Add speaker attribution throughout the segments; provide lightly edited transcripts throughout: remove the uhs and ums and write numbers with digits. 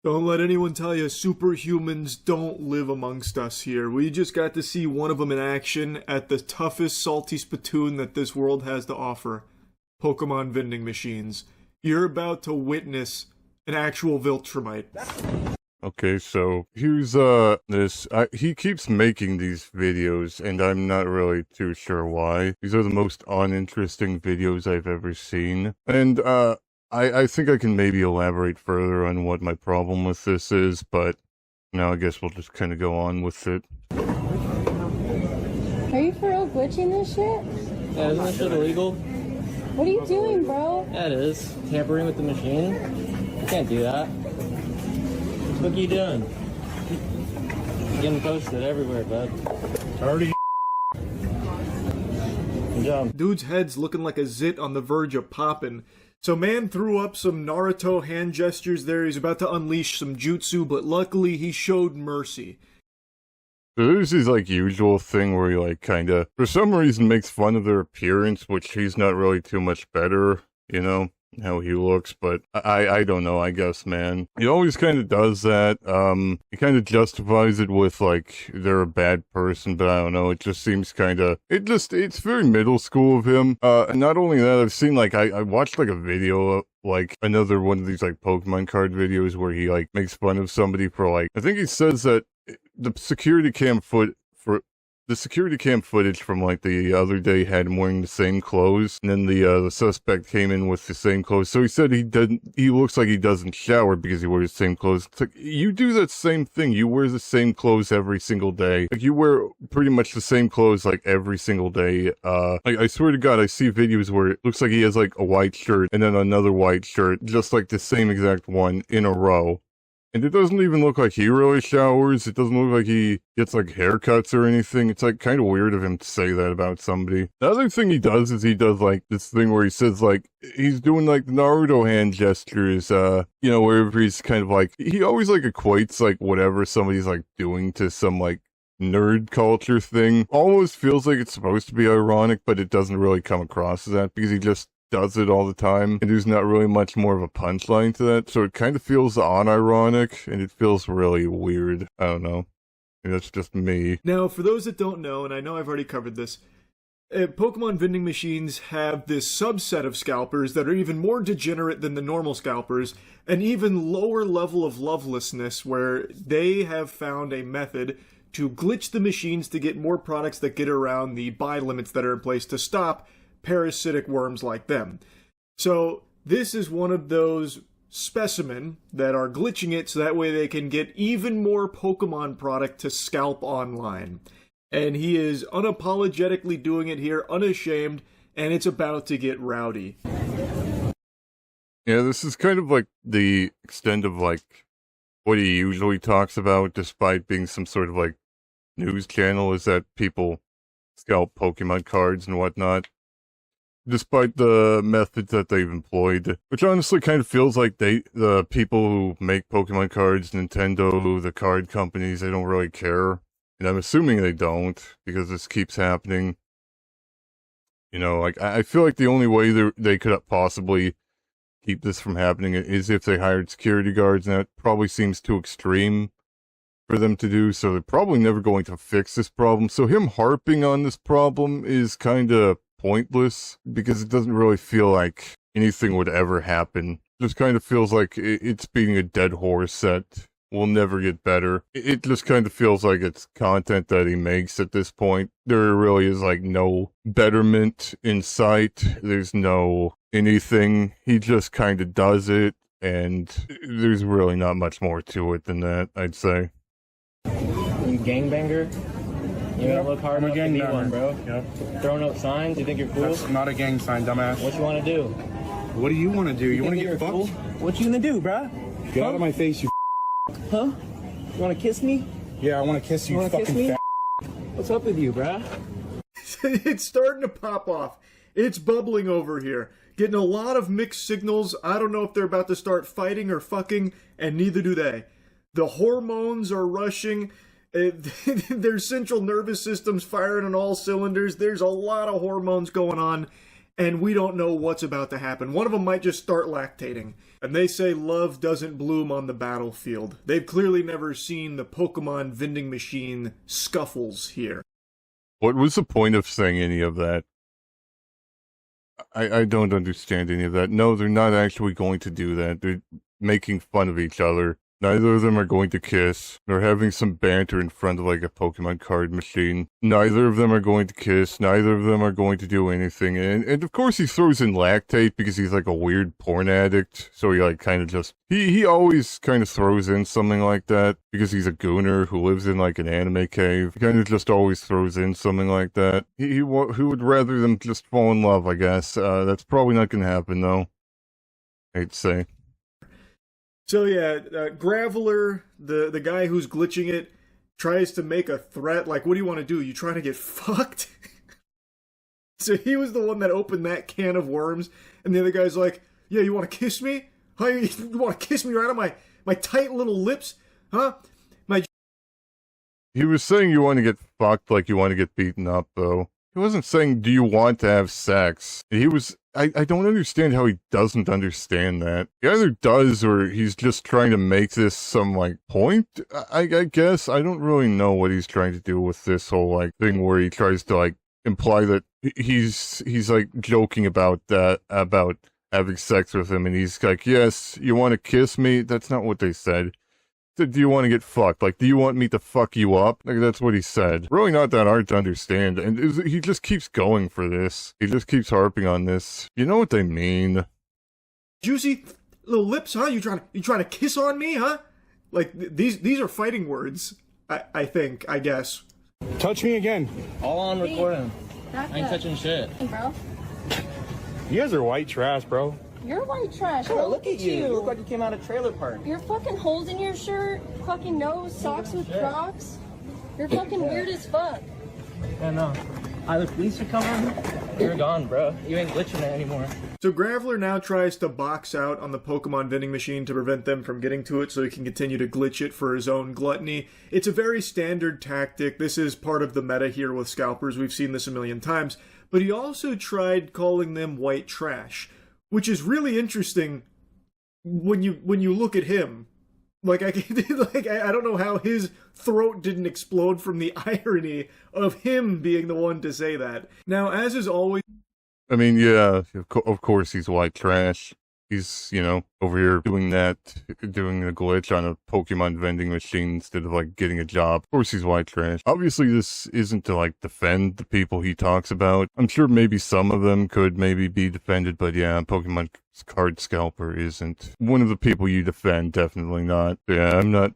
Speaker 1: Don't let anyone tell you superhumans don't live amongst us here. We just got to see one of them in action at the toughest salty spittoon that this world has to offer. Pokemon vending machines. You're about to witness an actual Viltrumite.
Speaker 2: Okay, so here's he keeps making these videos and I'm not really too sure why. These are the most uninteresting videos I've ever seen. And I think I can maybe elaborate further on what my problem with this is, but now I guess we'll just kind of go on with it.
Speaker 3: Are you for real glitching this shit?
Speaker 4: Yeah, isn't this shit illegal?
Speaker 3: What are you doing, bro?
Speaker 4: Yeah, it is. Tampering with the machine. You can't do that. What are you doing? You're getting posted everywhere, bud.
Speaker 5: Already.
Speaker 4: Good job.
Speaker 1: Dude's head's looking like a zit on the verge of popping. So man threw up some Naruto hand gestures there. He's about to unleash some jutsu, but luckily he showed mercy.
Speaker 2: So there's this, like, usual thing where he, like, kinda, for some reason, makes fun of their appearance, which he's not really too much better, you know, how he looks, but I don't know, I guess, man. He always kind of does that. He kind of justifies it with, like, they're a bad person, but I don't know, it just seems kind of, it's very middle school of him. And not only that, I've seen, like, I watched, like, a video of, like, another one of these, like, Pokemon card videos where he, like, makes fun of somebody for, like, I think he says that the security cam footage from, like, the other day had him wearing the same clothes, and then the suspect came in with the same clothes. So he said he looks like he doesn't shower because he wears the same clothes. It's like, you do that same thing. You wear the same clothes every single day. Like, you wear pretty much the same clothes, like, every single day. Like, I swear to God, I see videos where it looks like he has, like, a white shirt and then another white shirt, just like the same exact one in a row. And it doesn't even look like he really showers. It doesn't look like he gets, like, haircuts or anything. It's, like, kind of weird of him to say that about somebody. The other thing he does is he does, like, this thing where he says, like, he's doing, like, Naruto hand gestures, you know, wherever he's kind of, like, he always, like, equates, like, whatever somebody's, like, doing to some, like, nerd culture thing. Almost feels like it's supposed to be ironic, but it doesn't really come across as that because he just does it all the time, and there's not really much more of a punchline to that, so it kind of feels unironic, and it feels really weird. I don't know. Maybe that's just me.
Speaker 1: Now, for those that don't know, and I know I've already covered this, Pokemon vending machines have this subset of scalpers that are even more degenerate than the normal scalpers, an even lower level of lovelessness where they have found a method to glitch the machines to get more products that get around the buy limits that are in place to stop parasitic worms like them. So this is one of those specimen that are glitching it so that way they can get even more Pokemon product to scalp online. And he is unapologetically doing it here, unashamed, and it's about to get rowdy.
Speaker 2: Yeah, this is kind of like the extent of, like, what he usually talks about, despite being some sort of, like, news channel, is that people scalp Pokemon cards and whatnot. Despite the methods that they've employed, which honestly kind of feels like the people who make Pokemon cards, Nintendo, the card companies, they don't really care. And I'm assuming they don't, because this keeps happening. You know, like, I feel like the only way they could possibly keep this from happening is if they hired security guards, and that probably seems too extreme for them to do, so they're probably never going to fix this problem. So him harping on this problem is kind of pointless, because it doesn't really feel like anything would ever happen. It just kind of feels like it's beating a dead horse that will never get better. It just kind of feels like it's content that he makes at this point. There really is, like, no betterment in sight. There's no anything. He just kind of does it, and there's really not much more to it than that, I'd say.
Speaker 4: You gangbanger? You don't look hard enough to be one, bro.
Speaker 5: Yep.
Speaker 4: Throwing up signs, you think you're cool?
Speaker 5: That's not a gang sign, dumbass.
Speaker 4: What you want to do?
Speaker 5: What do you want to do? You want to get fucked?
Speaker 4: Cool? What you gonna do, bro?
Speaker 5: Get out of my face, you
Speaker 4: Huh? You wanna kiss me?
Speaker 5: Yeah, I want to kiss you,
Speaker 4: wanna
Speaker 5: fucking
Speaker 4: kiss me?
Speaker 5: fat.
Speaker 4: What's up with you, bro?
Speaker 1: It's starting to pop off. It's bubbling over here. Getting a lot of mixed signals. I don't know if they're about to start fighting or fucking, and neither do they. The hormones are rushing. Their central nervous system's firing on all cylinders. There's a lot of hormones going on. and we don't know what's about to happen. One of them might just start lactating. And they say love doesn't bloom on the battlefield. They've clearly never seen the Pokemon vending machine scuffles here.
Speaker 2: What was the point of saying any of that? I don't understand any of that. No, they're not actually going to do that. They're making fun of each other. Neither of them are going to kiss. They're having some banter in front of like a Pokemon card machine. Neither of them are going to kiss. Neither of them are going to do anything. And of course he throws in lactate because he's like a weird porn addict. So he like kind of just, he always kind of throws in something like that because he's a gooner who lives in like an anime cave. He kind of just always throws in something like that. He would rather them just fall in love, I guess. That's probably not going to happen though. I'd say.
Speaker 1: So yeah, Graveler, the guy who's glitching it, tries to make a threat, like, what do you want to do? You trying to get fucked? So he was the one that opened that can of worms, and the other guy's like, yeah, you want to kiss me? Huh? You want to kiss me right on my tight little lips? Huh?
Speaker 2: He was saying you want to get fucked like you want to get beaten up, though. He wasn't saying, do you want to have sex? He was... I don't understand how he doesn't understand that. He either does or he's just trying to make this some, like, point, I guess. I don't really know what he's trying to do with this whole, like, thing where he tries to, like, imply that he's like, joking about that, about having sex with him, and he's like, yes, you want to kiss me? That's not what they said. Do you want to get fucked? Like, do you want me to fuck you up? Like, that's what he said. Really not that hard to understand, and he just keeps going for this. He just keeps harping on this. You know what they mean.
Speaker 1: Juicy little lips, huh? You trying to kiss on me, huh? Like, these are fighting words, I think, I guess.
Speaker 5: Touch me again.
Speaker 4: All on recording. I ain't touching shit.
Speaker 3: Hey, bro.
Speaker 5: You guys are white trash, bro.
Speaker 3: You're white trash.
Speaker 4: Bro, look at you. You look like you came out of trailer park.
Speaker 3: Your fucking holes in your shirt, fucking nose, socks with Crocs. You're fucking weird as fuck.
Speaker 4: Yeah, no. Either police are coming, you're gone, bro. You ain't glitching it anymore.
Speaker 1: So Graveler now tries to box out on the Pokemon vending machine to prevent them from getting to it so he can continue to glitch it for his own gluttony. It's a very standard tactic. This is part of the meta here with scalpers. We've seen this a million times. But he also tried calling them white trash, which is really interesting when you look at him. Like, I don't know how his throat didn't explode from the irony of him being the one to say that. Now, as is always...
Speaker 2: I mean, yeah, of course he's white trash. He's, you know, over here doing a glitch on a Pokemon vending machine instead of, like, getting a job. Of course he's white trash. Obviously this isn't to, like, defend the people he talks about. I'm sure maybe some of them could maybe be defended, but yeah, Pokemon card scalper isn't. One of the people you defend, definitely not. Yeah, I'm not...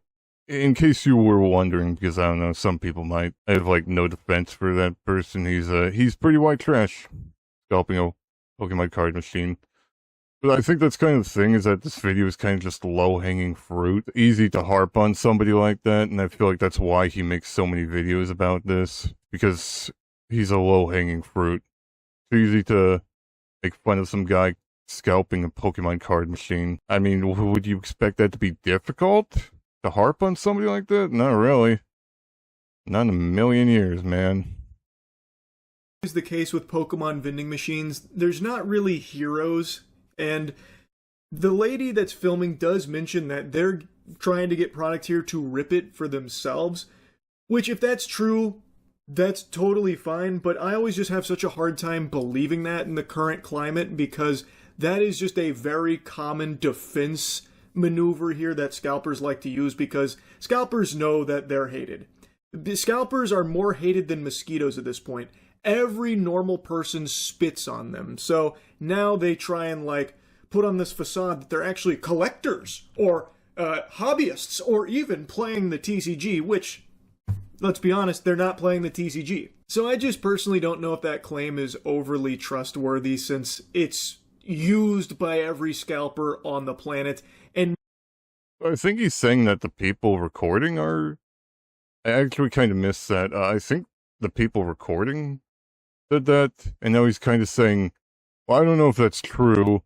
Speaker 2: In case you were wondering, because I don't know, some people might. I have, like, no defense for that person. He's pretty white trash. Scalping a Pokemon card machine. But I think that's kind of the thing, is that this video is kind of just low-hanging fruit. Easy to harp on somebody like that, and I feel like that's why he makes so many videos about this. Because he's a low-hanging fruit. It's easy to make fun of some guy scalping a Pokemon card machine. I mean, would you expect that to be difficult? To harp on somebody like that? Not really. Not in a million years, man.
Speaker 1: Is the case with Pokemon vending machines. There's not really heroes. And the lady that's filming does mention that they're trying to get product here to rip it for themselves, which if that's true, that's totally fine, but I always just have such a hard time believing that in the current climate because that is just a very common defense maneuver here that scalpers like to use because scalpers know that they're hated. The scalpers are more hated than mosquitoes at this point. Every normal person spits on them. So now they try and like put on this facade that they're actually collectors or hobbyists or even playing the TCG, which, let's be honest, they're not playing the TCG. So I just personally don't know if that claim is overly trustworthy since it's used by every scalper on the planet. And
Speaker 2: I think he's saying that the people recording are... I actually kind of missed that. I think the people recording said that, and now he's kind of saying, well, I don't know if that's true.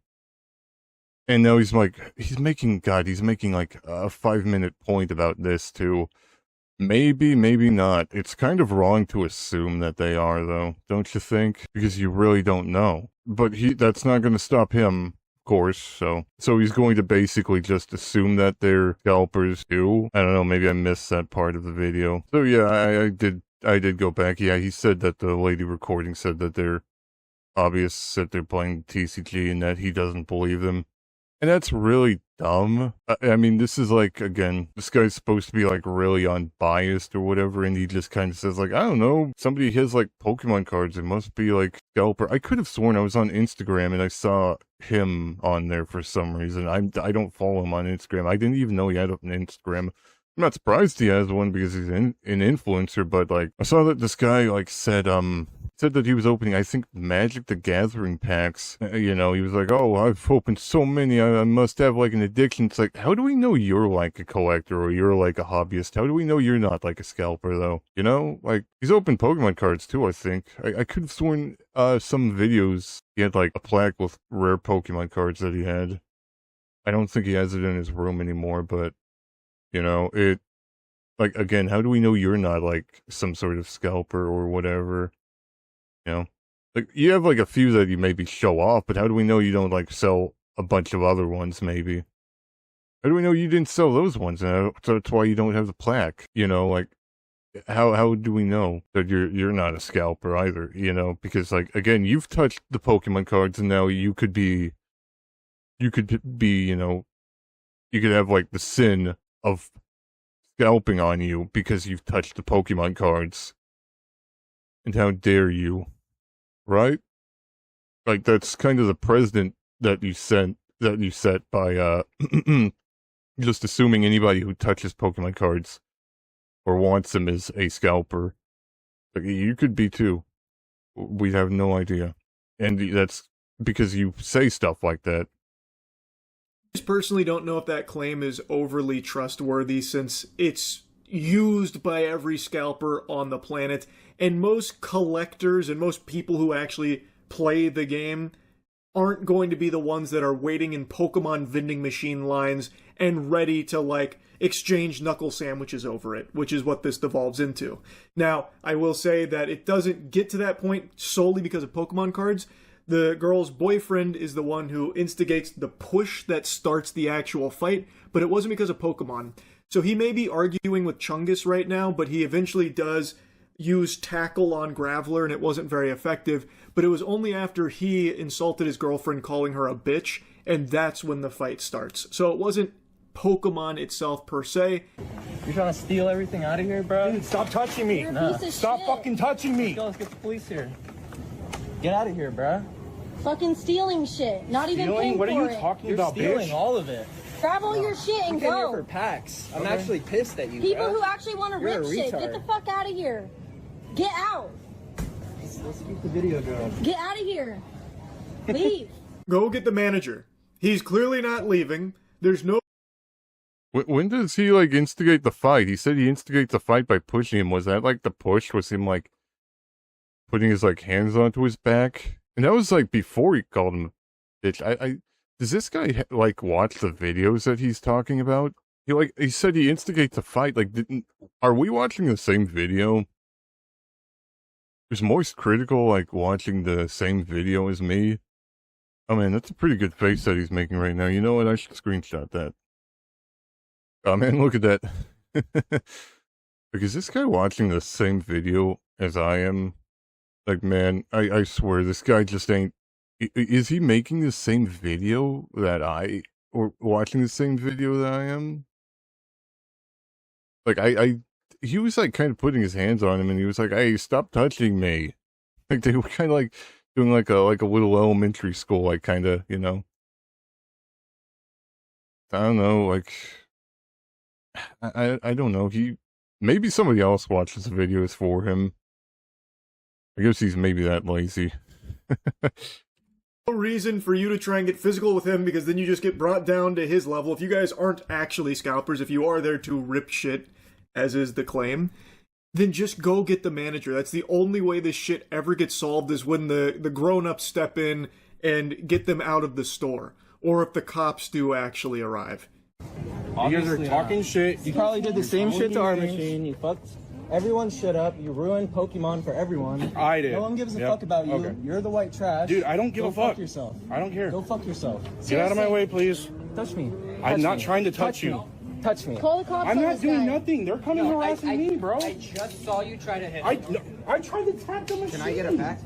Speaker 2: And now he's like, he's making like a 5-minute point about this too. Maybe, maybe not. It's kind of wrong to assume that they are, though, don't you think? Because you really don't know. But that's not going to stop him, of course, so he's going to basically just assume that they're scalpers too. I don't know, maybe I missed that part of the video. So yeah, I did go back. Yeah, he said that the lady recording said that they're obvious that they're playing TCG and that he doesn't believe them. And that's really dumb. I mean, this is like, again, this guy's supposed to be like really unbiased or whatever, and he just kind of says like, I don't know, somebody has like Pokemon cards, it must be like scalper. I could have sworn I was on Instagram and I saw him on there for some reason. I don't follow him on Instagram. I didn't even know he had an Instagram. I'm not surprised he has one because he's an influencer, but like, I saw that this guy like said that he was opening, I think, Magic the Gathering packs. You know, he was like, oh, I've opened so many, I must have, like, an addiction. It's like, how do we know you're, like, a collector or you're, like, a hobbyist? How do we know you're not, like, a scalper, though? You know? Like, he's opened Pokemon cards, too, I think. I could have sworn some videos he had, like, a plaque with rare Pokemon cards that he had. I don't think he has it in his room anymore, but, you know, like, again, how do we know you're not, like, some sort of scalper or whatever? You know, like, you have, like, a few that you maybe show off, but how do we know you don't, like, sell a bunch of other ones, maybe? How do we know you didn't sell those ones, and that's why you don't have the plaque? You know, like, how do we know that you're not a scalper either, you know? Because, like, again, you've touched the Pokemon cards, and now you could be, you know, you could have, like, the sin of scalping on you because you've touched the Pokemon cards. And how dare you? Right? Like, that's kind of the precedent that you set by just assuming anybody who touches Pokemon cards or wants them is a scalper. Like, you could be too. We have no idea. And that's because you say stuff like that.
Speaker 1: I just personally don't know if that claim is overly trustworthy, since it's used by every scalper on the planet, and most collectors and most people who actually play the game aren't going to be the ones that are waiting in Pokemon vending machine lines and ready to, like, exchange knuckle sandwiches over it, which is what this devolves into. Now, I will say that it doesn't get to that point solely because of Pokemon cards. The girl's boyfriend is the one who instigates the push that starts the actual fight, but it wasn't because of Pokemon. So he may be arguing with Chungus right now, but he eventually does use tackle on Graveler, and it wasn't very effective. But it was only after he insulted his girlfriend, calling her a bitch, and that's when the fight starts. So it wasn't Pokemon itself per se.
Speaker 4: You're trying to steal everything out of here, bro?
Speaker 5: Dude, stop touching me.
Speaker 3: You're a piece of
Speaker 5: Stop
Speaker 3: shit.
Speaker 5: fucking touching me.
Speaker 4: Let's get the police here. Get out of here, bro.
Speaker 3: Fucking stealing shit. Not even
Speaker 5: Stealing?
Speaker 3: paying
Speaker 5: What are
Speaker 3: for
Speaker 5: you
Speaker 3: it.
Speaker 5: talking
Speaker 4: You're
Speaker 5: about,
Speaker 4: stealing
Speaker 5: bitch?
Speaker 4: all of it.
Speaker 3: Grab all your shit and
Speaker 6: You came here for
Speaker 3: go.
Speaker 6: packs. I'm actually pissed at you.
Speaker 3: People
Speaker 6: bro.
Speaker 3: who actually want to
Speaker 6: You're
Speaker 3: rip
Speaker 6: a
Speaker 3: shit,
Speaker 6: retard.
Speaker 3: get the fuck out of here. Get out.
Speaker 4: Let's keep the video going.
Speaker 3: Get out of here. Leave.
Speaker 1: Go get the manager. He's clearly not leaving. There's no
Speaker 2: When does he, like, instigate the fight? He said he instigates the fight by pushing him. Was that, like, the push? Was him, like, putting his, like, hands onto his back? And that was, like, before he called him a bitch. Does this guy, like, watch the videos that he's talking about? He said he instigates a fight. Like, are we watching the same video? Is Moist Critical, like, watching the same video as me? Oh, man, that's a pretty good face that he's making right now. You know what? I should screenshot that. Oh, man, look at that. Like, is this guy watching the same video as I am? Like, man, I swear, this guy just ain't... Is he making the same video that or watching the same video that I am? Like, he was, like, kind of putting his hands on him, and he was like, hey, stop touching me. Like, they were kind of, like, doing, like a little elementary school, like, kind of, you know? I don't know, like... I don't know. Maybe somebody else watches the videos for him. I guess he's maybe that lazy.
Speaker 1: no reason for you to try and get physical with him, because then you just get brought down to his level. If you guys aren't actually scalpers, if you are there to rip shit, as is the claim, then just go get the manager. That's the only way this shit ever gets solved, is when the grown-ups step in and get them out of the store. Or if the cops do actually arrive.
Speaker 5: You guys are
Speaker 4: Obviously
Speaker 5: talking
Speaker 4: not.
Speaker 5: shit.
Speaker 4: You probably did the same shit to our machine. You fucked everyone's shit up. You ruined Pokemon for everyone.
Speaker 5: I did.
Speaker 4: No one gives a
Speaker 5: Yep.
Speaker 4: fuck about you.
Speaker 5: Okay.
Speaker 4: You're the white trash.
Speaker 5: Dude, I don't give
Speaker 4: Go
Speaker 5: a fuck.
Speaker 4: Fuck yourself.
Speaker 5: I don't care.
Speaker 4: Go fuck yourself.
Speaker 5: Get out of my way, please.
Speaker 4: Touch me.
Speaker 5: I'm
Speaker 4: Touch
Speaker 5: not
Speaker 4: me.
Speaker 5: trying to touch you.
Speaker 4: Me. Touch me.
Speaker 3: Call the cops
Speaker 5: I'm
Speaker 3: on
Speaker 5: not
Speaker 3: this
Speaker 5: doing
Speaker 3: guy.
Speaker 5: nothing. They're coming harassing me, bro.
Speaker 6: I just saw you try to hit
Speaker 5: I
Speaker 6: him.
Speaker 5: tried to tap the machine.
Speaker 6: Can I get it back?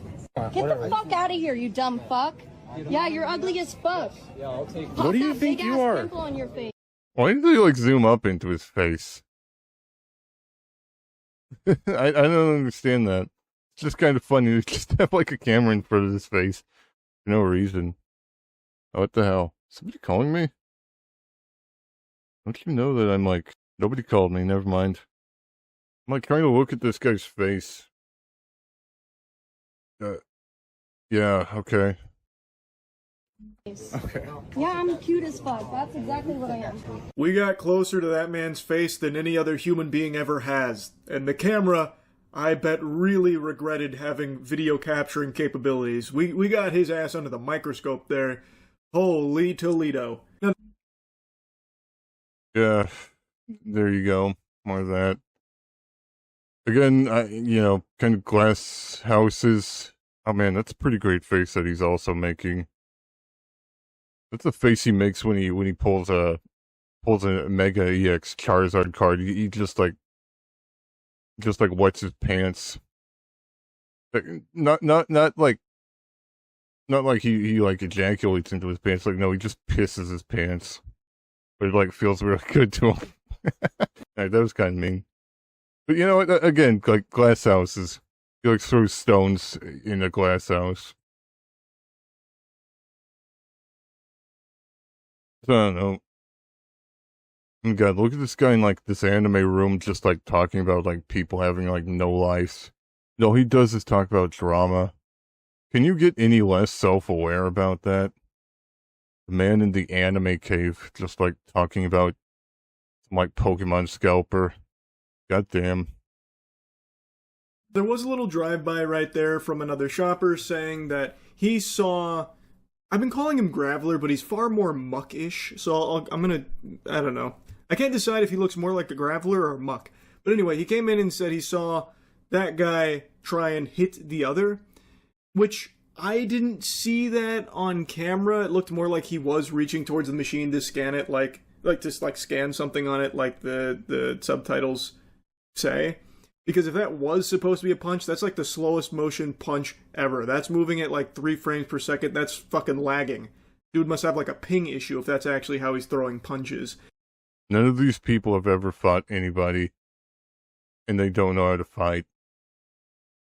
Speaker 3: Get the fuck out of here, you dumb fuck. Yeah, you're ugly as fuck.
Speaker 4: Yeah, I'll take it.
Speaker 5: What do you
Speaker 3: That
Speaker 5: think
Speaker 3: big-ass
Speaker 5: you are?
Speaker 3: pimple on your face.
Speaker 2: Why did they like zoom up into his face? I don't understand that. It's just kind of funny to just have like a camera in front of his face for no reason. Oh, what the hell? Somebody calling me? Don't you know that I'm like, nobody called me, never mind. I'm like trying to look at this guy's face. Yeah, okay.
Speaker 5: Okay.
Speaker 3: Yeah, I'm cute as fuck. That's exactly what I am.
Speaker 1: We got closer to that man's face than any other human being ever has. And the camera, I bet, really regretted having video capturing capabilities. We got his ass under the microscope there. Holy Toledo. Now,
Speaker 2: Yeah, there you go. More of that. Again, kind of glass houses. Oh man, that's a pretty great face that he's also making. That's the face he makes when he pulls a Mega EX Charizard card. He just like wets his pants. Like, not like he like ejaculates into his pants. Like no, he just pisses his pants. But it like feels really good to him. Right, that was kind of mean. But you know what? Again, like glass houses. He like throws stones in a glass house. So, I don't know. Oh God, look at this guy in like this anime room just like talking about like people having like no lives. No, he does is talk about drama. Can you get any less self-aware about that? The man in the anime cave just like talking about some like PokemonScalper. Goddamn.
Speaker 1: there was a little drive-by right there from another shopper saying that he saw... I've been calling him Graveler, but he's far more muck-ish, so I'm gonna... I don't know. I can't decide if he looks more like a Graveler or a muck. But anyway, he came in and said he saw that guy try and hit the other, which I didn't see that on camera. It looked more like he was reaching towards the machine to scan it, like to scan something on it, like the subtitles say. Because if that was supposed to be a punch, that's like the slowest motion punch ever. That's moving at like 3 frames per second. That's fucking lagging. Dude must have like a ping issue if that's actually how he's throwing punches.
Speaker 2: None of these people have ever fought anybody, and they don't know how to fight.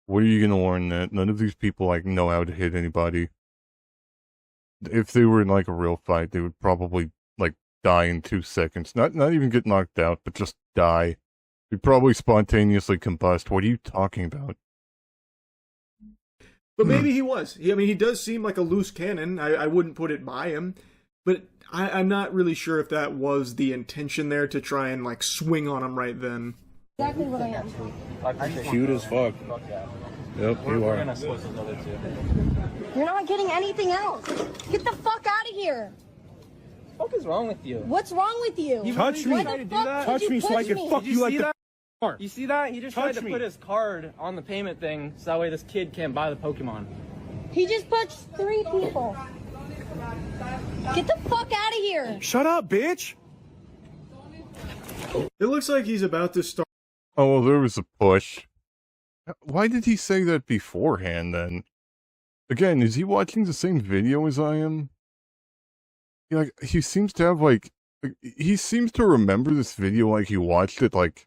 Speaker 2: Where are you gonna learn that? None of these people like know how to hit anybody. If they were in like a real fight, they would probably like die in 2 seconds. Not even get knocked out, but just die. They'd probably spontaneously combust. What are you talking about?
Speaker 1: But maybe he was. I mean, he does seem like a loose cannon. I wouldn't put it by him. But I'm not really sure if that was the intention there to try and like swing on him right then.
Speaker 3: Exactly what I am.
Speaker 5: Cute as fuck. Yep, you
Speaker 4: We're
Speaker 5: are.
Speaker 4: gonna switch those other two.
Speaker 3: You're not getting anything else. Get the fuck out of here.
Speaker 4: What is wrong with you?
Speaker 3: What's wrong with you?
Speaker 5: Touch
Speaker 3: Why
Speaker 5: me.
Speaker 3: the
Speaker 4: Tried to do
Speaker 3: fuck
Speaker 4: that?
Speaker 3: did
Speaker 5: Touch
Speaker 3: you
Speaker 5: me so I
Speaker 3: push
Speaker 5: can
Speaker 3: me?
Speaker 5: fuck you like
Speaker 4: see
Speaker 5: the
Speaker 4: that?
Speaker 5: car.
Speaker 4: You see that? He just tried
Speaker 5: Touch
Speaker 4: to
Speaker 5: me.
Speaker 4: put his card on the payment thing so that way this kid can't buy the Pokemon.
Speaker 3: He just punched 3 people. Get the fuck out of here.
Speaker 5: Shut up, bitch.
Speaker 1: It looks like he's about to start.
Speaker 2: Oh, well, there was a push. Why did he say that beforehand, then? Again, is he watching the same video as I am? Like, he seems to have, like... He seems to remember this video like he watched it, like,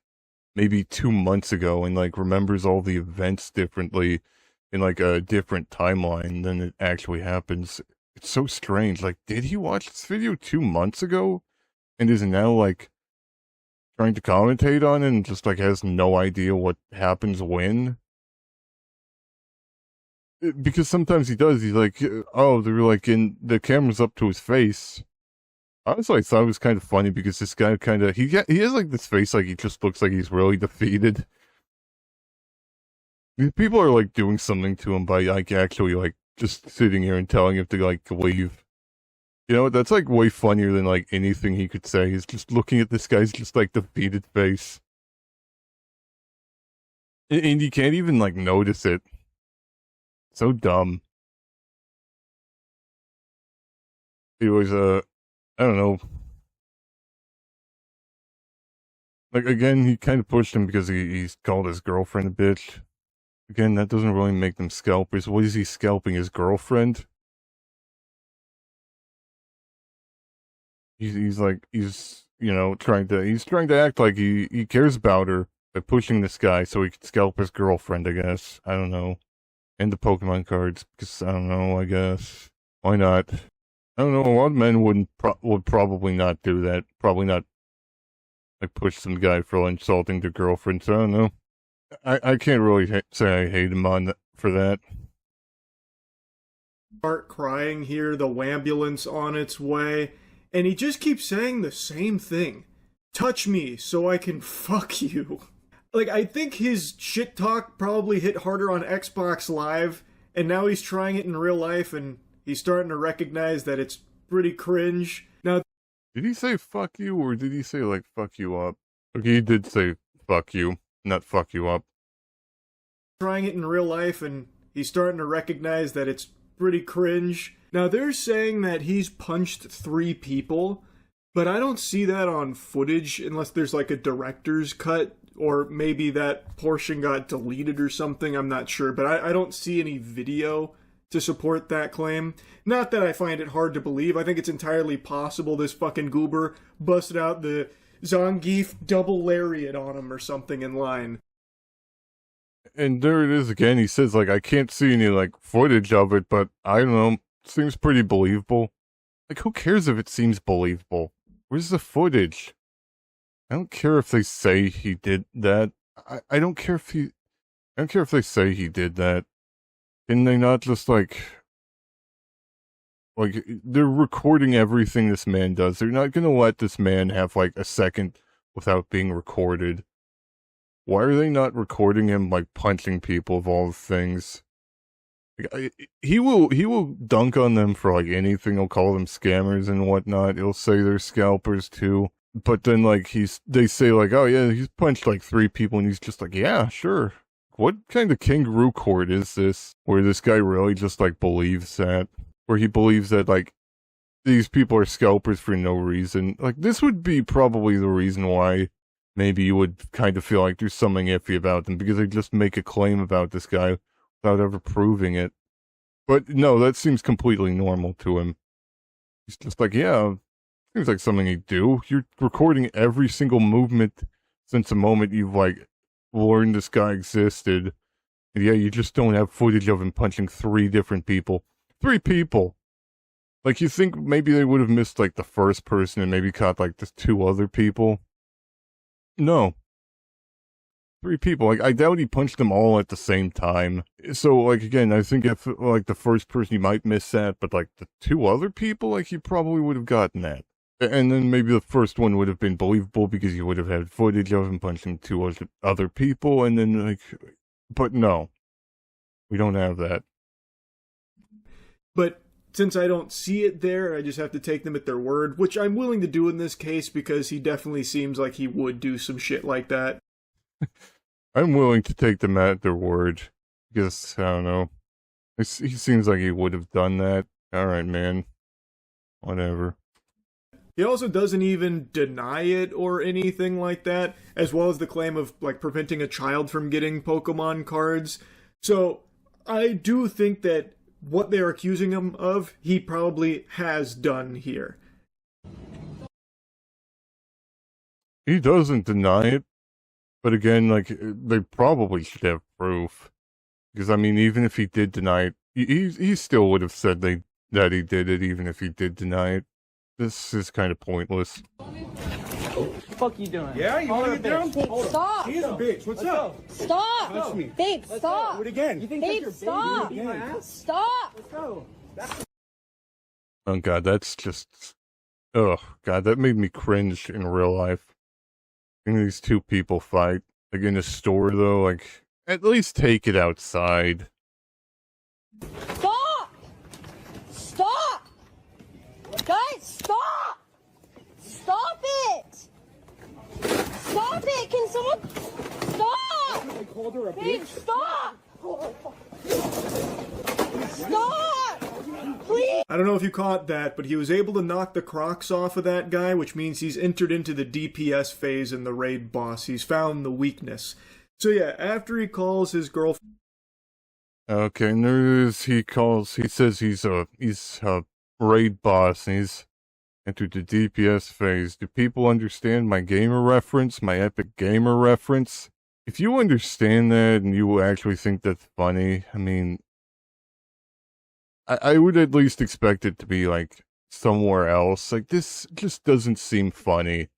Speaker 2: maybe 2 months ago, and, like, remembers all the events differently in, like, a different timeline than it actually happens. It's so strange. Like, did he watch this video 2 months ago? And is now, like, trying to commentate on it and just, like, has no idea what happens when? Because sometimes he does. He's like, oh, they were, like, the camera's up to his face. Honestly, I thought it was kind of funny because this guy kind of... He has, like, this face like he just looks like he's really defeated. These people are, like, doing something to him by, like, actually, like, just sitting here and telling him to, like, leave. You know, that's like way funnier than like anything he could say. He's just looking at this guy's just like defeated face. And you can't even like notice it. So dumb. It was I don't know. Like again, he kind of pushed him because he's called his girlfriend a bitch. Again, that doesn't really make them scalpers. What is he scalping, his girlfriend? He's you know, trying to act like he cares about her by pushing this guy so he could scalp his girlfriend, I guess. I don't know. And the Pokemon cards, because I don't know, I guess. Why not? I don't know, a lot of men would probably not do that. Probably not, like, push some guy for insulting their girlfriend, so I don't know. I can't really say I hate him for that.
Speaker 1: Start crying here, the wambulance on its way, and he just keeps saying the same thing. Touch me so I can fuck you. Like, I think his shit talk probably hit harder on Xbox Live, and now he's trying it in real life, and he's starting to recognize that it's pretty cringe. Now,
Speaker 2: did he say fuck you, or did he say, like, fuck you up? Okay, he did say fuck you, not fuck you up.
Speaker 1: Trying it in real life, and he's starting to recognize that it's pretty cringe. Now, they're saying that he's punched 3 people, but I don't see that on footage unless there's, like, a director's cut, or maybe that portion got deleted or something, I'm not sure, but I don't see any video to support that claim. Not that I find it hard to believe, I think it's entirely possible this fucking goober busted out the Zangief double lariat on him or something in line.
Speaker 2: And there it is again, he says, like, I can't see any, like, footage of it, but I don't know, seems pretty believable. Like, who cares if it seems believable? Where's the footage? I don't care if they say he did that. I don't care if I don't care if they say he did that. Can they not just, like, they're recording everything this man does. They're not gonna let this man have, like, a second without being recorded. Why are they not recording him, like, punching people of all the things? Like, he will dunk on them for, like, anything. He'll call them scammers and whatnot. He'll say they're scalpers, too. But then, like, they say, like, oh, yeah, he's punched, like, 3 people, and he's just like, yeah, sure. What kind of kangaroo court is this? Where this guy really just, like, believes that? Where he believes that, like, these people are scalpers for no reason. Like, this would be probably the reason why maybe you would kind of feel like there's something iffy about them, because they just make a claim about this guy without ever proving it. But no, that seems completely normal to him. He's just like, yeah, seems like something he'd do. You're recording every single movement since the moment you've, like, learned this guy existed. And yeah, you just don't have footage of him punching 3 different people. 3 people! Like, you think maybe they would have missed, like, the first person and maybe caught, like, just 2 other people? No. 3 people. Like, I doubt he punched them all at the same time. So, like, again, I think if, like, the first person, you might miss that, but, like, the 2 other people, like, you probably would have gotten that. And then maybe the first one would have been believable because you would have had footage of him punching 2 other people, and then, like, but no. We don't have that.
Speaker 1: But since I don't see it there, I just have to take them at their word, which I'm willing to do in this case because he definitely seems like he would do some shit like that.
Speaker 2: I'm willing to take them at their word because, I don't know. He seems like he would have done that. Alright, man. Whatever.
Speaker 1: He also doesn't even deny it or anything like that, as well as the claim of, like, preventing a child from getting Pokemon cards. So, I do think that what they're accusing him of, he probably has done here.
Speaker 2: He doesn't deny it, but again, like, they probably should have proof. Because, I mean, even if he did deny it, he still would have said that he did it, even if he did deny it. This is kind of pointless.
Speaker 6: What the fuck you doing?
Speaker 5: Yeah, you want to get down?
Speaker 3: Babe, stop!
Speaker 5: She's a bitch. What's up?
Speaker 3: Stop!
Speaker 5: Touch me.
Speaker 3: Babe, stop!
Speaker 5: Do it again.
Speaker 3: Babe, stop! Stop!
Speaker 5: Let's go.
Speaker 2: Oh god, that's just... Oh god, that made me cringe in real life. Seeing these 2 people fight. Like, in a store, though, like, at least take it outside.
Speaker 3: Stop! Stop! God Stop! Stop it! Stop it! Can someone stop?
Speaker 5: I called her a
Speaker 3: Babe,
Speaker 5: bitch.
Speaker 3: stop! Stop! Please!
Speaker 1: I don't know if you caught that, but he was able to knock the Crocs off of that guy, which means he's entered into the DPS phase in the raid boss. He's found the weakness. So yeah, after he calls his girlfriend...
Speaker 2: Okay, and he says he's a raid boss, and he's entered the DPS phase. Do people understand my gamer reference, my epic gamer reference? If you understand that and you actually think that's funny, I mean, I would at least expect it to be, like, somewhere else. Like, this just doesn't seem funny.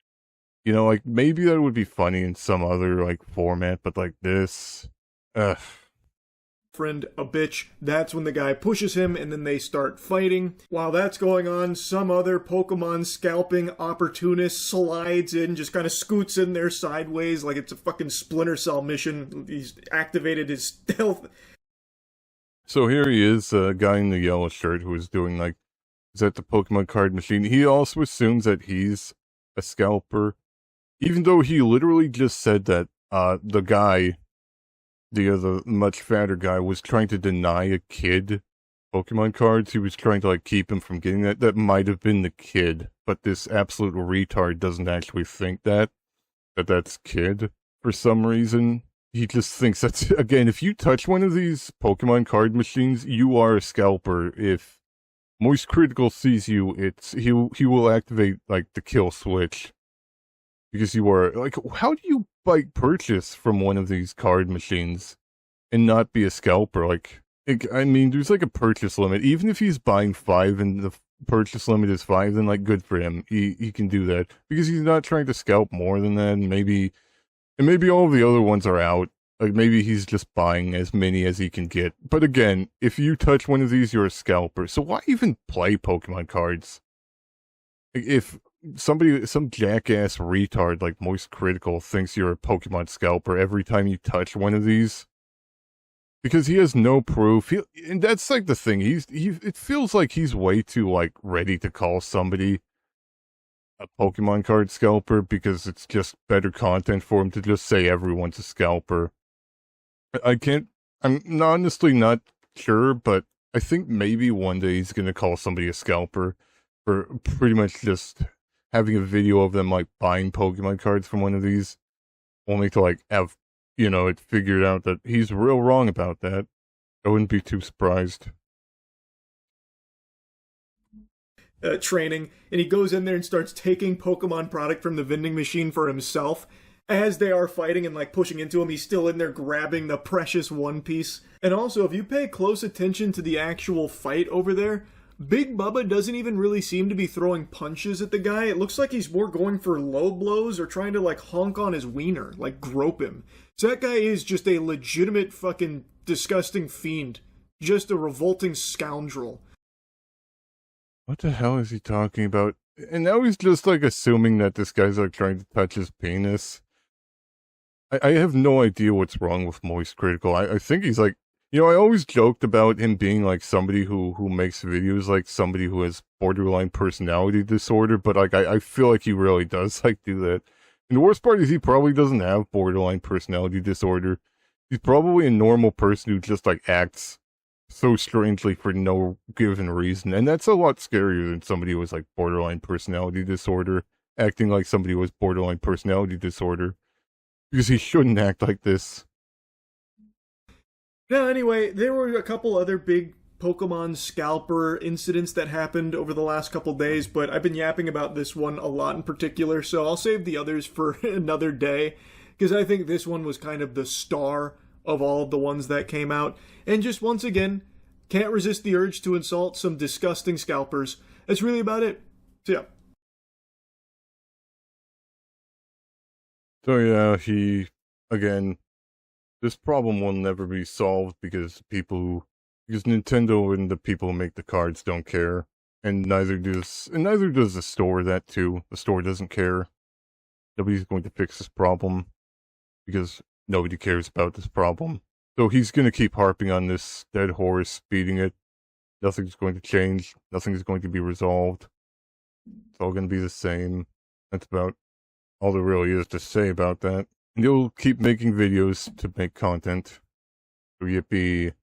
Speaker 2: You know, like, maybe that would be funny in some other, like, format, but like this, ugh.
Speaker 1: friend a bitch. That's when the guy pushes him and then they start fighting. While that's going on, some other Pokemon scalping opportunist slides in, just kind of scoots in there sideways like it's a fucking Splinter Cell mission. He's activated his stealth.
Speaker 2: So here he is, a guy in the yellow shirt who is doing, like, is at the Pokemon card machine. He also assumes that he's a scalper, even though he literally just said that the guy, the other much fatter guy, was trying to deny a kid Pokemon cards. He was trying to, like, keep him from getting that. That might have been the kid, but this absolute retard doesn't actually think that's kid for some reason. He just thinks that's, again, if you touch one of these Pokemon card machines, you are a scalper. If Moist Critical sees you, he will activate, like, the kill switch. Because you are, like, how do you, like, purchase from one of these card machines and not be a scalper? Like, I mean, there's, like, a purchase limit. Even if he's buying 5 and the purchase limit is 5, then, like, good for him. He can do that. Because he's not trying to scalp more than that, and maybe all the other ones are out. Like, maybe he's just buying as many as he can get. But again, if you touch one of these, you're a scalper. So why even play Pokemon cards? Like, if some jackass retard like Moist Critical thinks you're a Pokemon scalper every time you touch one of these, because he has no proof, and that's, like, the thing, it feels like he's way too, like, ready to call somebody a Pokemon card scalper because it's just better content for him to just say everyone's a scalper. I'm honestly not sure, but I think maybe one day he's gonna call somebody a scalper for pretty much just having a video of them, like, buying Pokemon cards from one of these, only to, like, have, you know, it figured out that he's real wrong about that. I wouldn't be too surprised.
Speaker 1: Training, and he goes in there and starts taking Pokemon product from the vending machine for himself. As they are fighting and, like, pushing into him, he's still in there grabbing the precious One Piece. And also, if you pay close attention to the actual fight over there, Big Bubba doesn't even really seem to be throwing punches at the guy. It looks like he's more going for low blows or trying to, like, honk on his wiener, like, grope him. So that guy is just a legitimate fucking disgusting fiend. Just a revolting scoundrel.
Speaker 2: What the hell is he talking about? And now he's just, like, assuming that this guy's, like, trying to touch his penis. I have no idea what's wrong with Moist Critical. I think he's, like, you know, I always joked about him being, like, somebody who makes videos like somebody who has borderline personality disorder, but, like, I feel like he really does, like, do that. And the worst part is he probably doesn't have borderline personality disorder. He's probably a normal person who just, like, acts so strangely for no given reason. And that's a lot scarier than somebody who has, like, borderline personality disorder, acting like somebody who has borderline personality disorder. Because he shouldn't act like this.
Speaker 1: Now, anyway, there were a couple other big Pokemon scalper incidents that happened over the last couple days, but I've been yapping about this one a lot in particular, so I'll save the others for another day, because I think this one was kind of the star of all of the ones that came out. And just once again, can't resist the urge to insult some disgusting scalpers. That's really about it. So yeah.
Speaker 2: So yeah, again, this problem will never be solved because Nintendo and the people who make the cards don't care. And neither does the store that too. The store doesn't care. Nobody's going to fix this problem because nobody cares about this problem. So he's going to keep harping on this dead horse, beating it. Nothing's going to change. Nothing's going to be resolved. all going to be the same. That's about all there really is to say about that. And you'll keep making videos to make content. So yippee.